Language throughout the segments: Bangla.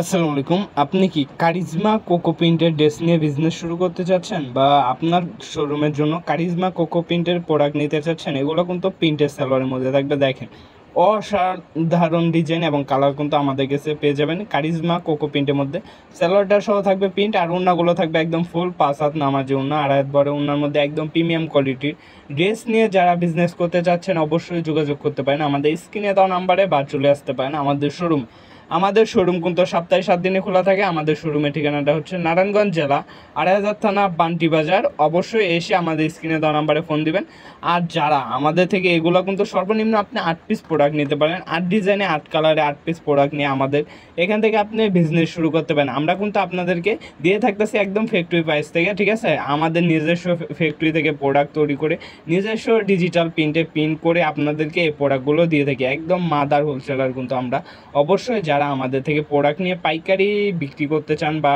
আসসালামু আলাইকুম। আপনি কি কারিজমা কোকো প্রিন্টের ড্রেস নিয়ে বিজনেস শুরু করতে চাচ্ছেন বা আপনার শোরুমের জন্য কারিজমা কোকো প্রিন্টের প্রোডাক্ট নিতে চাচ্ছেন? এগুলো কিন্তু প্রিন্টের সালোয়ারের মধ্যে থাকবে। দেখেন, অসাধারণ ডিজাইন এবং কালার কিন্তু আমাদের কাছে পেয়ে যাবেন কারিজমা কোকো প্রিন্টের মধ্যে। সালোয়ারটা সহ থাকবে প্রিন্ট, আর ওড়নাগুলো থাকবে একদম ফুল 5 হাত নামাজি ওড়না, 2.5 হাত বড় ওড়নার মধ্যে একদম প্রিমিয়াম কোয়ালিটির ড্রেস নিয়ে যারা বিজনেস করতে চাচ্ছেন অবশ্যই যোগাযোগ করতে পারেন আমাদের স্ক্রিনে দেওয়া নাম্বারে বা চলে আসতে পারেন আমাদের শোরুম কিন্তু সপ্তাহে 7 দিনে খোলা থাকে। আমাদের শোরুমের ঠিকানাটা হচ্ছে নারায়ণগঞ্জ জেলা 2.5 থানা বান্টি বাজার। অবশ্যই এসে আমাদের স্ক্রিনে দেওয়া নাম্বারে ফোন দিবেন। আর যারা আমাদের থেকে এগুলো কিন্তু সর্বনিম্ন আপনি 8 পিস প্রোডাক্ট নিতে পারেন, 8 ডিজাইনে 8 কালারে 8 পিস প্রোডাক্ট নিয়ে আমাদের এখান থেকে আপনি বিজনেস শুরু করতে পারেন। আমরা কিন্তু আপনাদেরকে দিয়ে থাকতেছি একদম ফ্যাক্টরি প্রাইস থেকে, ঠিক আছে? আমাদের নিজস্ব ফ্যাক্টরি থেকে প্রোডাক্ট তৈরি করে নিজস্ব ডিজিটাল প্রিন্টে প্রিন্ট করে আপনাদেরকে এই প্রোডাক্টগুলো দিয়ে থাকি একদম মাদার হোলসেলার কিন্তু আমরা। অবশ্যই যারা আমাদের থেকে প্রোডাক্ট নিয়ে পাইকারি বিক্রি করতে চান বা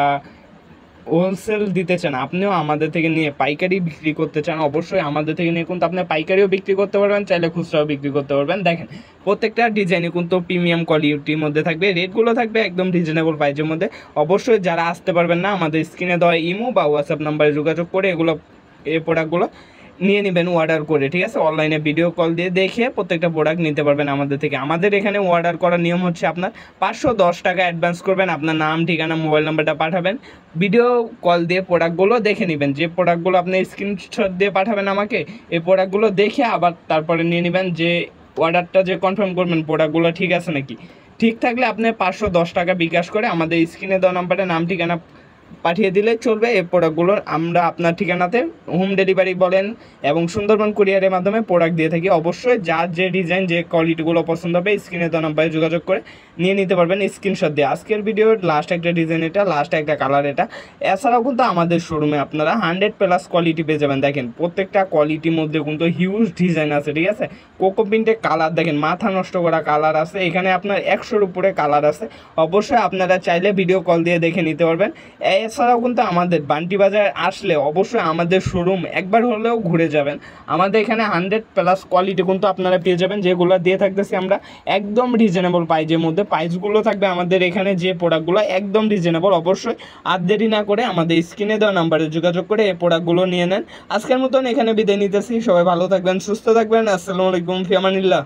হোলসেল দিতে চান, আপনিও আমাদের থেকে নিয়ে পাইকারি বিক্রি করতে চান, অবশ্যই আমাদের থেকে নিয়ে কিন্তু আপনি পাইকারিও বিক্রি করতে পারবেন, চাইলে খুচরাও বিক্রি করতে পারবেন। দেখেন, প্রত্যেকটা ডিজাইনই কিন্তু প্রিমিয়াম কোয়ালিটির মধ্যে থাকবে, রেটগুলো থাকবে একদম রিজনেবল প্রাইসের মধ্যে। অবশ্যই যারা আসতে পারবেন না, আমাদের স্ক্রিনে দেওয়া ইমো বা হোয়াটসঅ্যাপ নাম্বারে যোগাযোগ করে এই প্রোডাক্টগুলো নিয়ে নেবেন অর্ডার করে, ঠিক আছে? অনলাইনে ভিডিও কল দিয়ে দেখে প্রত্যেকটা প্রোডাক্ট নিতে পারবেন আমাদের থেকে। আমাদের এখানে অর্ডার করার নিয়ম হচ্ছে আপনার 510 টাকা অ্যাডভান্স করবেন, আপনার নাম, ঠিকানা, মোবাইল নাম্বারটা পাঠাবেন, ভিডিও কল দিয়ে প্রোডাক্টগুলো দেখে নেবেন। যে প্রোডাক্টগুলো আপনি স্ক্রিনশট দিয়ে পাঠাবেন আমাকে, এই প্রোডাক্টগুলো দেখে আবার তারপরে নিয়ে নেবেন, যে অর্ডারটা যে কনফার্ম করবেন প্রোডাক্টগুলো ঠিক আছে নাকি। ঠিক থাকলে আপনি 510 টাকা বিকাশ করে আমাদের স্ক্রিনে দেওয়া নাম্বারে নাম, ঠিকানা পাঠিয়ে দিলে চলবে। এই প্রোডাক্টগুলো আমরা আপনার ঠিকানাতে হোম ডেলিভারি বলেন এবং সুন্দরবন কুরিয়ারের মাধ্যমে প্রোডাক্ট দিয়ে থাকি। অবশ্যই যার যে ডিজাইন, যে কোয়ালিটিগুলো পছন্দ হবে স্ক্রিনে দেওয়া নাম্বারে যোগাযোগ করে নিয়ে নিতে পারবেন স্ক্রিনশট দিয়ে। আজকের ভিডিওর লাস্ট একটা ডিজাইন এটা, লাস্ট একটা কালার এটা। এছাড়াও কিন্তু আমাদের শোরুমে আপনারা 100+ কোয়ালিটি পেয়ে যাবেন। দেখেন, প্রত্যেকটা কোয়ালিটির মধ্যে কিন্তু হিউজ ডিজাইন আছে, ঠিক আছে? কোকো প্রিন্টের কালার দেখেন, মাথা নষ্ট করা কালার আছে এখানে, আপনার 100-র উপরে কালার আছে। অবশ্যই আপনারা চাইলে ভিডিও কল দিয়ে দেখে নিতে পারবেন। এছাড়াও কিন্তু আমাদের বান্টি বাজার আসলে অবশ্যই আমাদের শোরুম একবার হলেও ঘুরে যাবেন। আমাদের এখানে 100+ কোয়ালিটি কিন্তু আপনারা পেয়ে যাবেন, যেগুলো দিয়ে থাকতেছি আমরা একদম রিজনেবল প্রাইজের মধ্যে। প্রাইসগুলো থাকবে আমাদের এখানে যে প্রোডাক্টগুলো একদম রিজনেবল। অবশ্যই আর দেরি না করে আমাদের স্ক্রিনে দেওয়া নাম্বারে যোগাযোগ করে এই প্রোডাক্টগুলো নিয়ে নেন। আজকের মতন এখানে বিদায় নিতেছি। সবাই ভালো থাকবেন, সুস্থ থাকবেন। আসসালামু আলাইকুম, ফি আমানিল্লাহ।